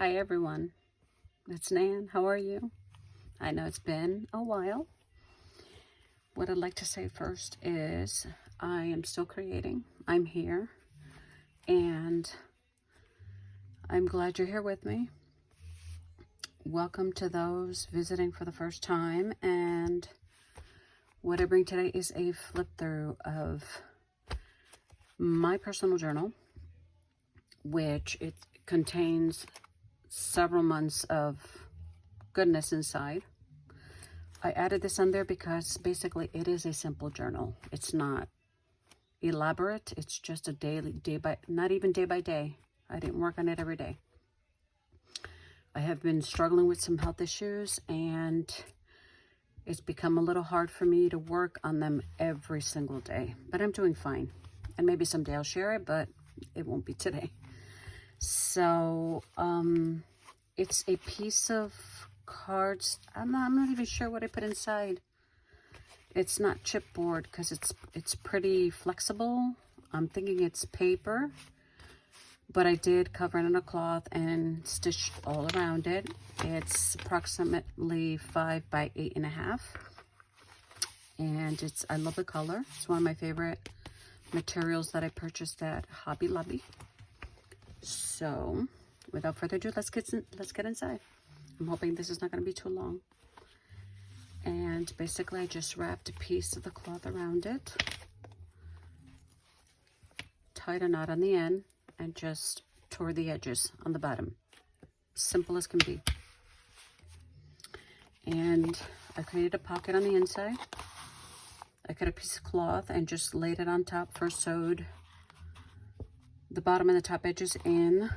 Hi everyone, it's Nan. How are you? I know it's been a while. What I'd like to say first is I am still creating. I'm here and I'm glad you're here with me. Welcome to those visiting for the first time, and what I bring today is a flip through of my personal journal, which it contains several months of goodness inside. I added this on there because basically it is a simple journal. It's not elaborate. It's just a daily, not even day by day. I didn't work on it every day. I have been struggling with some health issues, and it's become a little hard for me to work on them every single day, but I'm doing fine. And maybe someday I'll share it, but it won't be today. So, it's a piece of cards. I'm not even sure what I put inside. It's not chipboard because it's pretty flexible. I'm thinking it's paper, but I did cover it in a cloth and stitch all around it. It's approximately 5 by 8.5, and I love the color. It's one of my favorite materials that I purchased at Hobby Lobby. So, without further ado, let's get inside. I'm hoping this is not going to be too long. And basically, I just wrapped a piece of the cloth around it, tied a knot on the end, and just tore the edges on the bottom. Simple as can be. And I created a pocket on the inside. I cut a piece of cloth and just laid it on top. First sewed the bottom and the top edges in,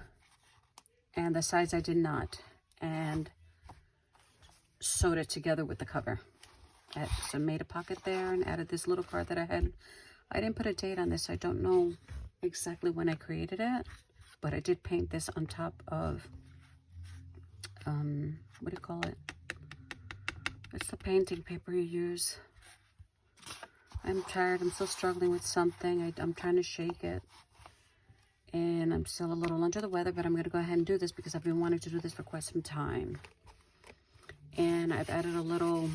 and the sides I did not, and sewed it together with the cover. So I made a pocket there and added this little card that I had. I didn't put a date on this. I don't know exactly when I created it, but I did paint this on top of, what do you call it? It's the painting paper you use. I'm tired. I'm still struggling with something. I'm trying to shake it. And I'm still a little under the weather, but I'm going to go ahead and do this because I've been wanting to do this for quite some time. And I've added a little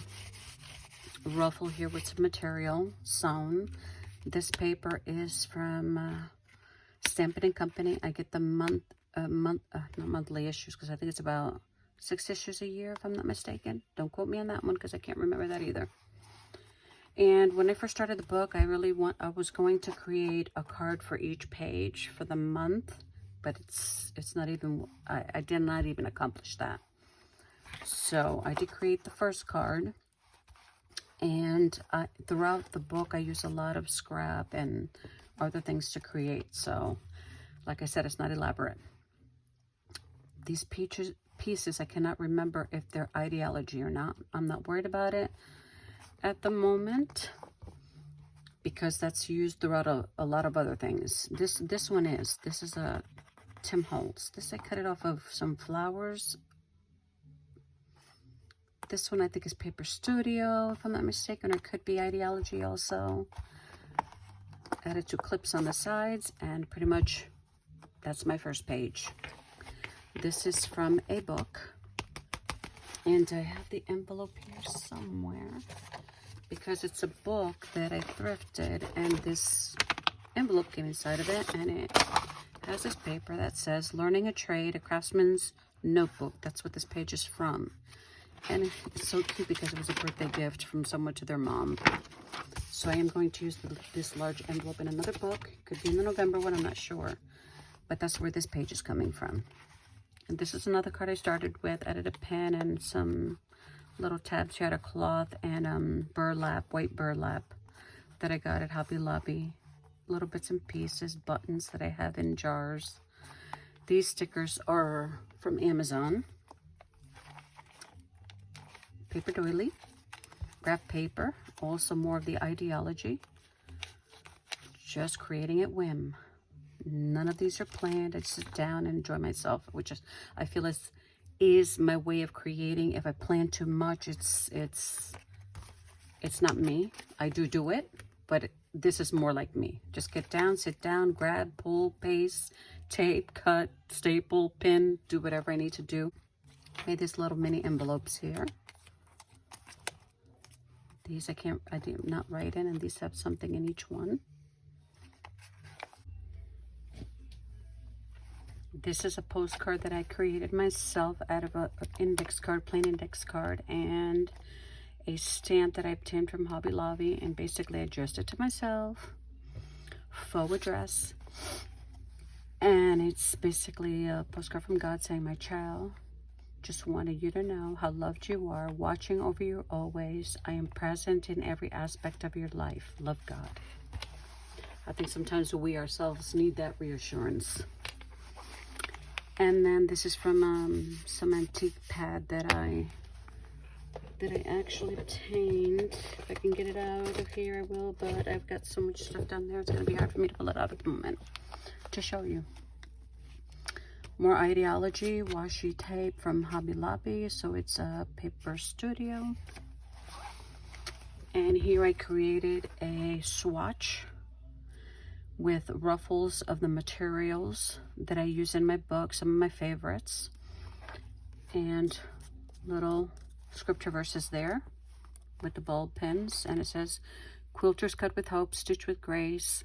ruffle here with some material sewn. This paper is from Stampin' Company. I get the not monthly issues, because I think it's about 6 issues a year, if I'm not mistaken. Don't quote me on that one because I can't remember that either. And when I first started the book, I was going to create a card for each page for the month, but it's not even, I did not even accomplish that. So I did create the first card, and throughout the book, I use a lot of scrap and other things to create. So, like I said, it's not elaborate. These pieces, I cannot remember if they're ideology or not. I'm not worried about it at the moment, because that's used throughout a lot of other things. This is a Tim Holtz. This I cut it off of some flowers. This one I think is Paper Studio, if I'm not mistaken, or it could be Ideology also. Added 2 clips on the sides, and pretty much that's my first page. This is from a book, and I have the envelope here somewhere, because it's a book that I thrifted, and this envelope came inside of it, and it has this paper that says Learning a Trade, a Craftsman's Notebook. That's what this page is from. And it's so cute because it was a birthday gift from someone to their mom. So I am going to use this large envelope in another book. Could be in the November one, I'm not sure. But that's where this page is coming from. And this is another card I started with. Added a pen and some little tabs here out of cloth, and burlap, white burlap that I got at Hobby Lobby. Little bits and pieces, buttons that I have in jars. These stickers are from Amazon. Paper doily, graph paper, also more of the ideology. Just creating at whim. None of these are planned. I just sit down and enjoy myself, which I feel is my way of creating. If I plan too much, it's not me. I do it, but this is more like me. Just get down, sit down, grab, pull, paste, tape, cut, staple, pin, do whatever I need to do. Made these little mini envelopes here. These I did not write in, and these have something in each one. This is a postcard that I created myself out of an index card, plain index card, and a stamp that I obtained from Hobby Lobby, and basically I addressed it to myself, faux address, and it's basically a postcard from God saying, "My child, just wanted you to know how loved you are, watching over you always. I am present in every aspect of your life. Love, God." I think sometimes we ourselves need that reassurance. And then this is from some antique pad that I actually obtained. If I can get it out of here, I will, but I've got so much stuff down there, it's going to be hard for me to pull it out at the moment to show you. More ideology washi tape from Hobby Lobby, so it's a paper studio. And here I created a swatch with ruffles of the materials that I use in my book, some of my favorites, and little scripture verses there with the bulb pins. And it says, "Quilters cut with hope, stitch with grace,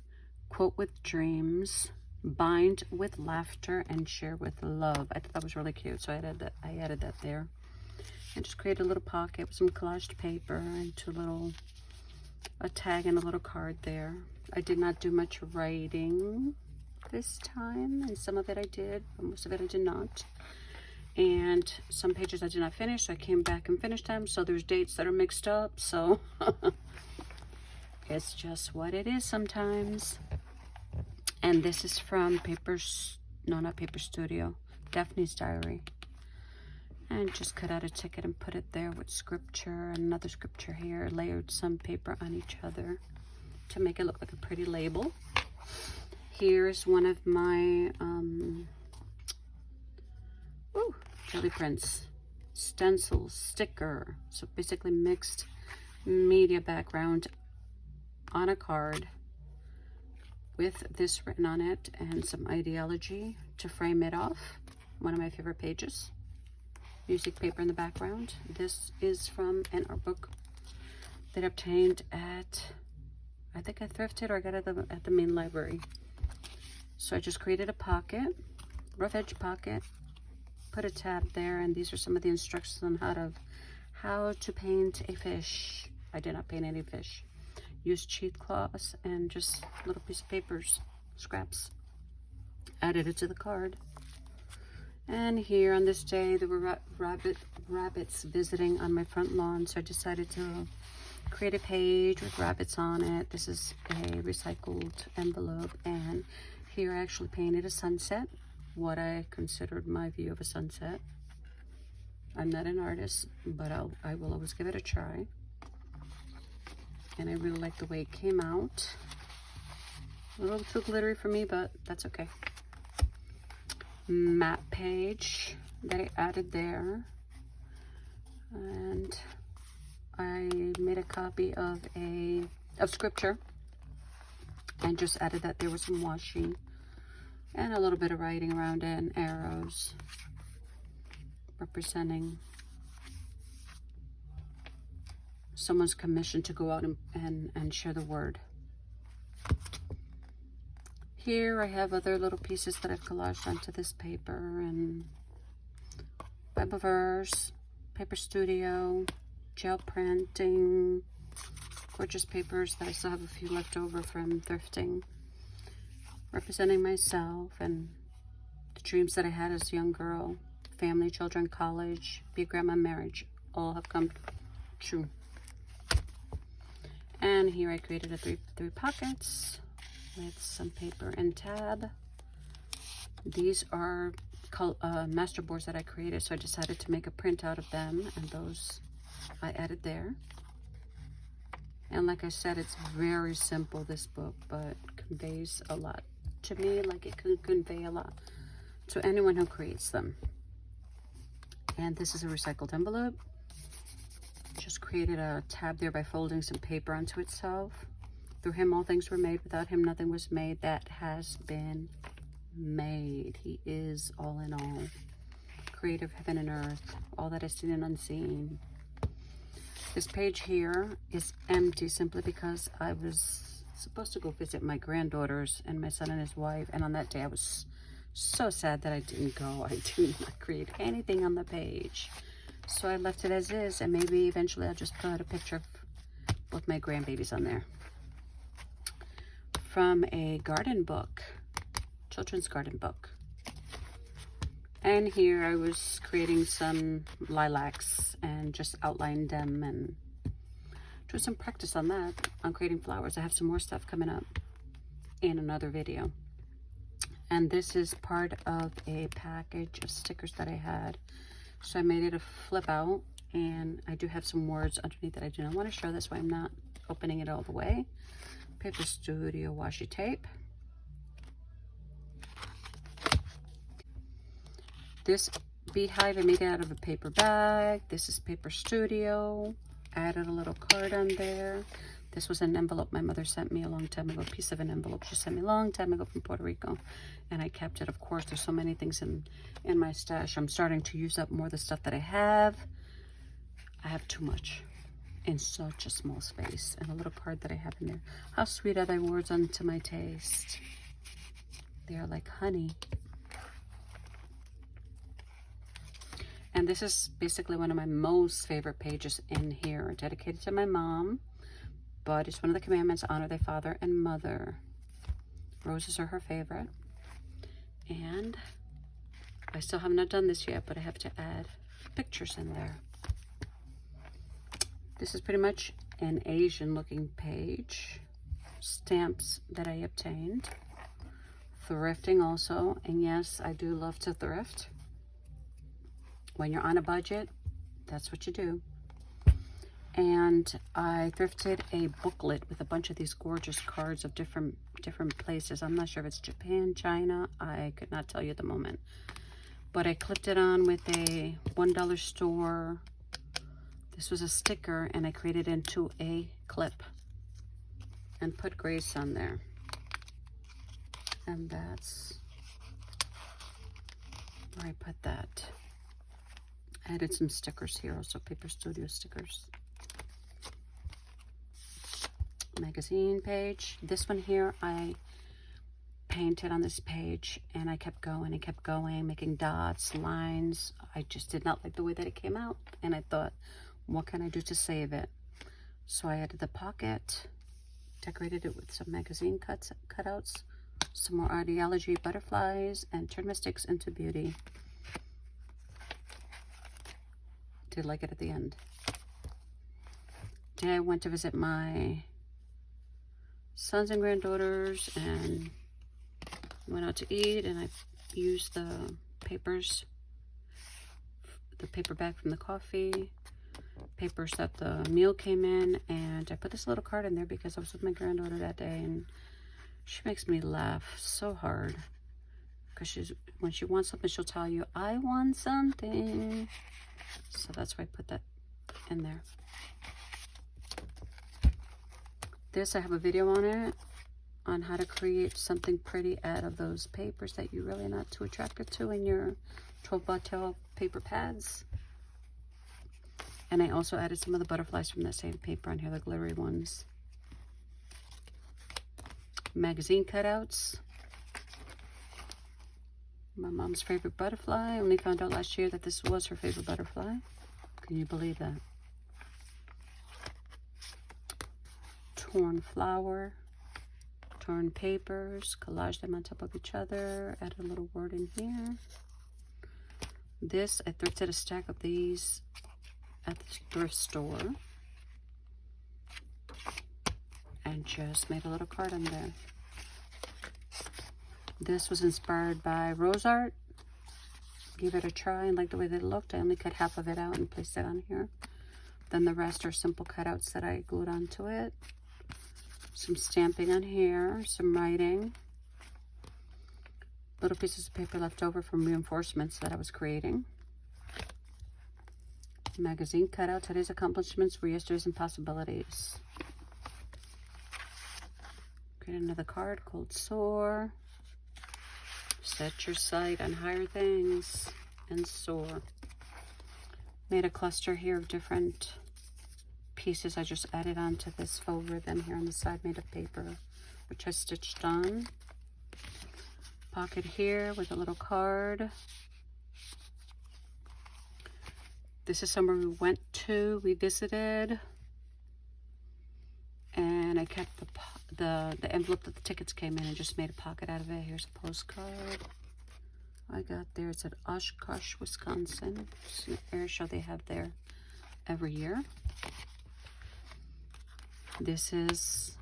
quote with dreams, bind with laughter, and share with love." I thought that was really cute, so I added that there. And just created a little pocket with some collaged paper and a tag and a little card there. I did not do much writing this time, and some of it I did, but most of it I did not. And some pages I did not finish, so I came back and finished them. So there's dates that are mixed up, so it's just what it is sometimes. And this is from not Paper Studio, Daphne's Diary. And just cut out a ticket and put it there with scripture and another scripture here. Layered some paper on each other to make it look like a pretty label. Here's one of my jelly prints, stencils, sticker. So basically mixed media background on a card with this written on it and some ideology to frame it off. One of my favorite pages. Music paper in the background. This is from an art book that I obtained at, I think I thrifted or I got it at the main library. So I just created a pocket, rough edge pocket, put a tab there, and these are some of the instructions on how to paint a fish. I did not paint any fish. Use cheesecloths and just little piece of papers, scraps. Added it to the card. And here on this day, there were rabbits visiting on my front lawn, so I decided to create a page with rabbits on it. This is a recycled envelope, and here I actually painted a sunset, what I considered my view of a sunset. I'm not an artist, but I will always give it a try. And I really like the way it came out. A little too glittery for me, but that's okay. Map page that I added there, and I made a copy of scripture and just added that there was some washi and a little bit of writing around it and arrows representing someone's commission to go out and share the word. Here I have other little pieces that I've collaged onto this paper, and Bible verse, paper studio, gel printing, gorgeous papers that I still have a few left over from thrifting, representing myself and the dreams that I had as a young girl, family, children, college, be a grandma, marriage, all have come true. And here I created a three pockets with some paper and tab. These are master boards that I created, so I decided to make a print out of them, and those I added there. And like I said, it's very simple, this book, but conveys a lot to me, like it can convey a lot to anyone who creates them. And this is a recycled envelope. Just created a tab there by folding some paper onto itself. Through him all things were made, without him nothing was made that has been made. He is all in all. Creative heaven and earth, all that is seen and unseen. This page here is empty simply because I was supposed to go visit my granddaughters and my son and his wife, and on that day I was so sad that I didn't go. I did not create anything on the page. So I left it as is, and maybe eventually I'll just put a picture of both my grandbabies on there. From a garden book, children's garden book. And here I was creating some lilacs and just outlined them and do some practice on that, on creating flowers. I have some more stuff coming up in another video. And this is part of a package of stickers that I had. So I made it a flip out, and I do have some words underneath that I do not want to show. That's why I'm not opening it all the way. Paper Studio washi tape. This beehive, I made it out of a paper bag. This is Paper Studio. Added a little card on there. This was an envelope my mother sent me a long time ago, a piece of an envelope she sent me a long time ago from Puerto Rico. And I kept it. Of course, there's so many things in my stash. I'm starting to use up more of the stuff that I have. I have too much in such a small space. And a little card that I have in there. How sweet are thy words unto my taste? They are like honey. And this is basically one of my most favorite pages in here, dedicated to my mom. But it's one of the commandments: honor thy father and mother. Roses are her favorite. And I still have not done this yet, but I have to add pictures in there. This is pretty much an Asian looking page. Stamps that I obtained. Thrifting also. And yes, I do love to thrift. When you're on a budget, that's what you do. And I thrifted a booklet with a bunch of these gorgeous cards of different places. I'm not sure if it's Japan, China. I could not tell you at the moment. But I clipped it on with a $1 store. This was a sticker, and I created it into a clip and put Grace on there. And that's where I put that. I added some stickers here, also Paper Studio stickers. Magazine page. This one here, I painted on this page, and I kept going, making dots, lines. I just did not like the way that it came out, and I thought, what can I do to save it? So I added the pocket, decorated it with some magazine cutouts, some more ideology butterflies, and turned mistakes into beauty. Did like it at the end. Today I went to visit my sons and granddaughters and went out to eat, and I used the papers, the paper bag from the coffee, papers that the meal came in, and I put this little card in there because I was with my granddaughter that day, and she makes me laugh so hard because when she wants something, she'll tell you, I want something. So that's why I put that in there. This, I have a video on it, on how to create something pretty out of those papers that you're really not too attracted to in your 12 by 12 paper pads. And I also added some of the butterflies from that same paper on here, the glittery ones. Magazine cutouts. My mom's favorite butterfly. I only found out last year that this was her favorite butterfly. Can you believe that? Torn flower, torn papers, collage them on top of each other, add a little word in here. This, I thrifted a stack of these at the thrift store and just made a little card on there. This was inspired by rose art. Give it a try and like the way that it looked. I only cut half of it out and placed it on here. Then the rest are simple cutouts that I glued onto it. Some stamping on here, some writing. Little pieces of paper left over from reinforcements that I was creating. Magazine cutout. Today's accomplishments were yesterday's impossibilities. Create another card, Cold Sore. Set your sight on higher things and soar. Made a cluster here of different pieces I just added onto this faux ribbon here on the side, made of paper, which I stitched on. Pocket here with a little card. This is somewhere we went to, we visited, and I kept the envelope that the tickets came in and just made a pocket out of it. Here's a postcard I got there. It's at Oshkosh, Wisconsin. It's an air show they have there every year. This is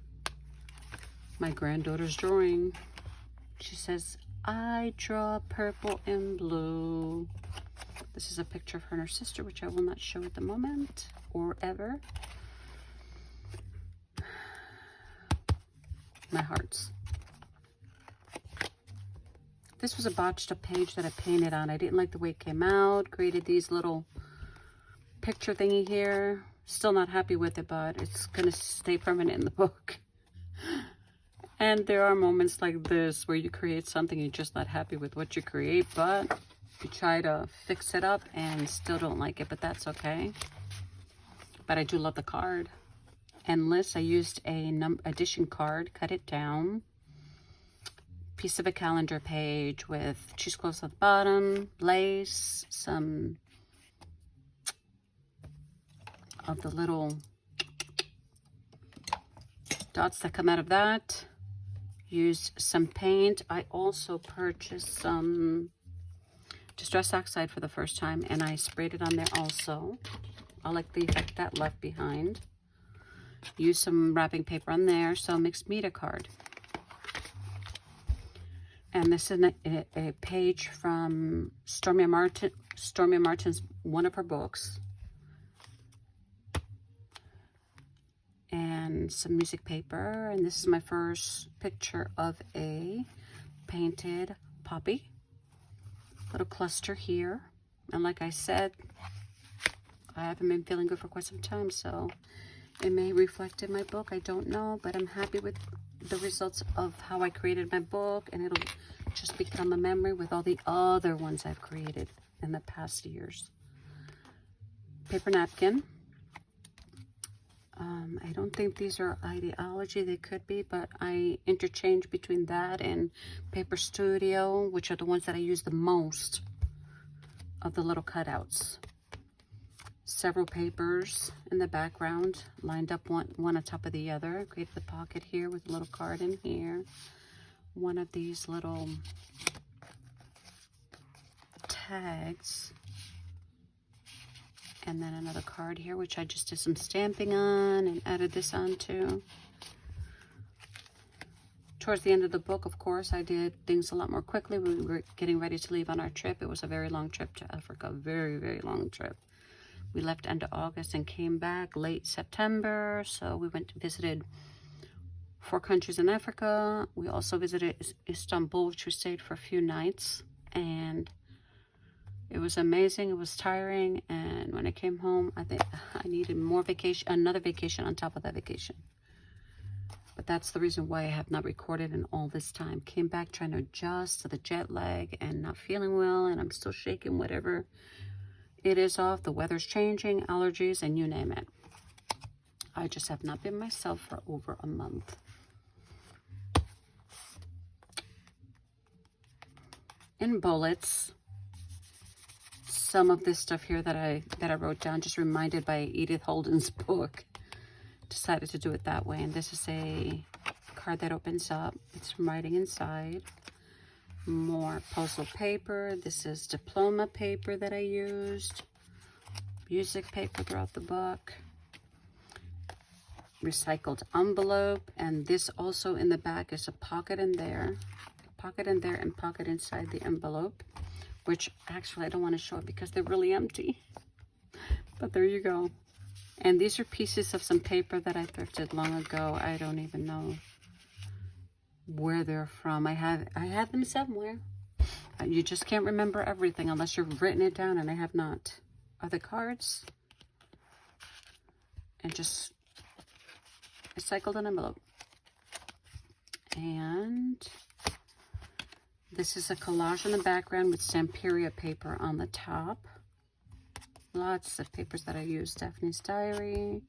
my granddaughter's drawing. She says, I draw purple and blue. This is a picture of her and her sister, which I will not show at the moment or ever. My hearts. This was a botched up page that I painted on. I didn't like the way it came out. Created these little picture thingy here. Still not happy with it, but it's going to stay permanent in the book. And there are moments like this where you create something you're just not happy with what you create, but you try to fix it up and still don't like it, but that's okay. But I do love the card. Endless. I used a edition card, cut it down. Piece of a calendar page with cheesecloths at the bottom, lace, some of the little dots that come out of that. Used some paint. I also purchased some Distress Oxide for the first time, and I sprayed it on there also. I like the effect that left behind. Used some wrapping paper on there, so mixed media card. And this is a page from Stormy Martin's one of her books. And some music paper. And this is my first picture of a painted poppy. Little cluster here. And like I said, I haven't been feeling good for quite some time, so it may reflect in my book. I don't know, but I'm happy with the results of how I created my book, and it'll just become a memory with all the other ones I've created in the past years. Paper napkin. I don't think these are Ideology. They could be, but I interchange between that and Paper Studio, which are the ones that I use the most of the little cutouts. Several papers in the background, lined up one on top of the other. Created the pocket here with a little card in here. One of these little tags. And then another card here, which I just did some stamping on and added this onto. Towards the end of the book, of course, I did things a lot more quickly. We were getting ready to leave on our trip. It was a very long trip to Africa, very, very long trip. We left end of August and came back late September. So we went to visited 4 countries in Africa. We also visited Istanbul, which we stayed for a few nights. And it was amazing. It was tiring. And when I came home, I think I needed more vacation, another vacation on top of that vacation. But that's the reason why I have not recorded in all this time. Came back trying to adjust to the jet lag and not feeling well. And I'm still shaking whatever it is off. The weather's changing, allergies, and you name it. I just have not been myself for over a month. In bullets, some of this stuff here that I wrote down, just reminded by Edith Holden's book. Decided to do it that way. And this is a card that opens up. It's from writing inside. More puzzle paper. This is diploma paper that I used. Music paper throughout the book. Recycled envelope. And this also in the back is a pocket in there. Pocket in there and pocket inside the envelope. Which actually I don't want to show it because they're really empty. But there you go. And these are pieces of some paper that I thrifted long ago. I don't even know where they're from. I have them somewhere. You just can't remember everything unless you've written it down, and I have not. Are the cards? And just recycled an envelope. And This is a collage in the background with Samperia paper on the top. Lots of papers that I use. Stephanie's Diary,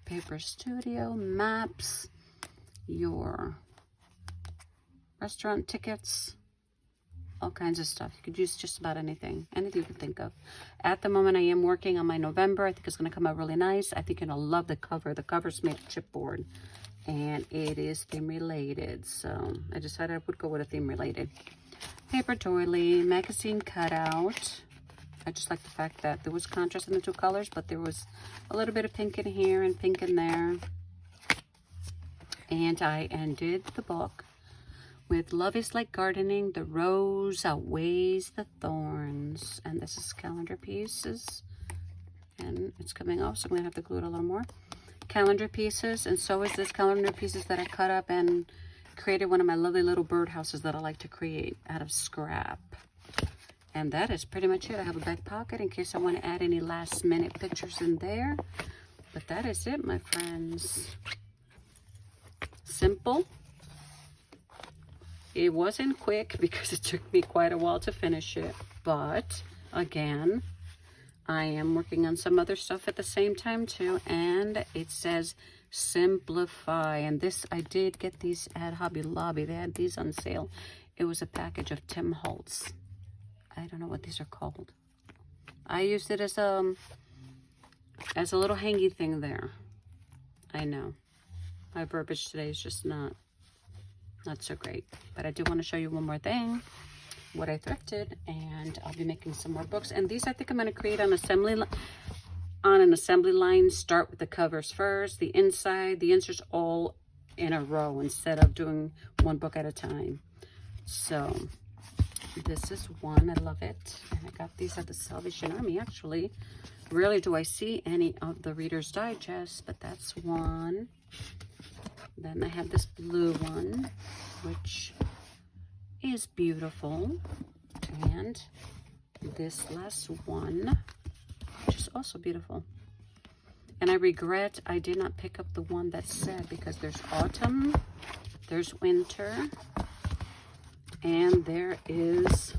Paper Studio, maps, your restaurant tickets, all kinds of stuff. You could use just about anything you can think of. At the moment, I am working on my November. I think it's going to come out really nice. I think you're going to love the cover. The cover's made of chipboard, and it is theme related. So I decided I would go with a theme related. Paper doily, magazine cutout. I just like the fact that there was contrast in the two colors, but there was a little bit of pink in here and pink in there. And I ended the book with Love is Like Gardening, the rose outweighs the thorns. And this is calendar pieces. And it's coming off, so I'm going to have to glue it a little more. Calendar pieces, and so is this calendar pieces that I cut up and created one of my lovely little birdhouses that I like to create out of scrap. And that is pretty much it. I have a back pocket in case I want to add any last minute pictures in there. But that is it, my friends. Simple. It wasn't quick because it took me quite a while to finish it. But again, I am working on some other stuff at the same time too. And it says simplify. And this, I did get these at Hobby Lobby. They had these on sale. It was a package of Tim Holtz. I don't know what these are called. I used it as a little hangy thing there. I know. My verbiage today is just not so great. But I do want to show you one more thing. What I thrifted. And I'll be making some more books. And these I think I'm going to create on an assembly line. Start with the covers first. The inside. The inserts all in a row instead of doing one book at a time. So this is one. I love it. And I got these at the Salvation Army, actually. Rarely do I see any of the Reader's Digest, but that's one. Then I have this blue one, which is beautiful. And this last one, which is also beautiful. And I regret I did not pick up the one that said, because there's autumn, there's winter, and there is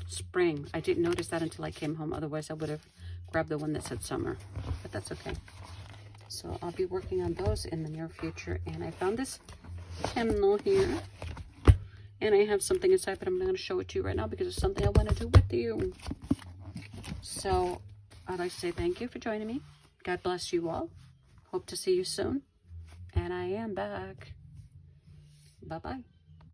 spring. I didn't notice that until I came home. Otherwise, I would have grabbed the one that said summer. But that's okay. So I'll be working on those in the near future. And I found this hymnal here. And I have something inside, but I'm not going to show it to you right now because it's something I want to do with you. So I'd like to say thank you for joining me. God bless you all. Hope to see you soon. And I am back. Bye-bye.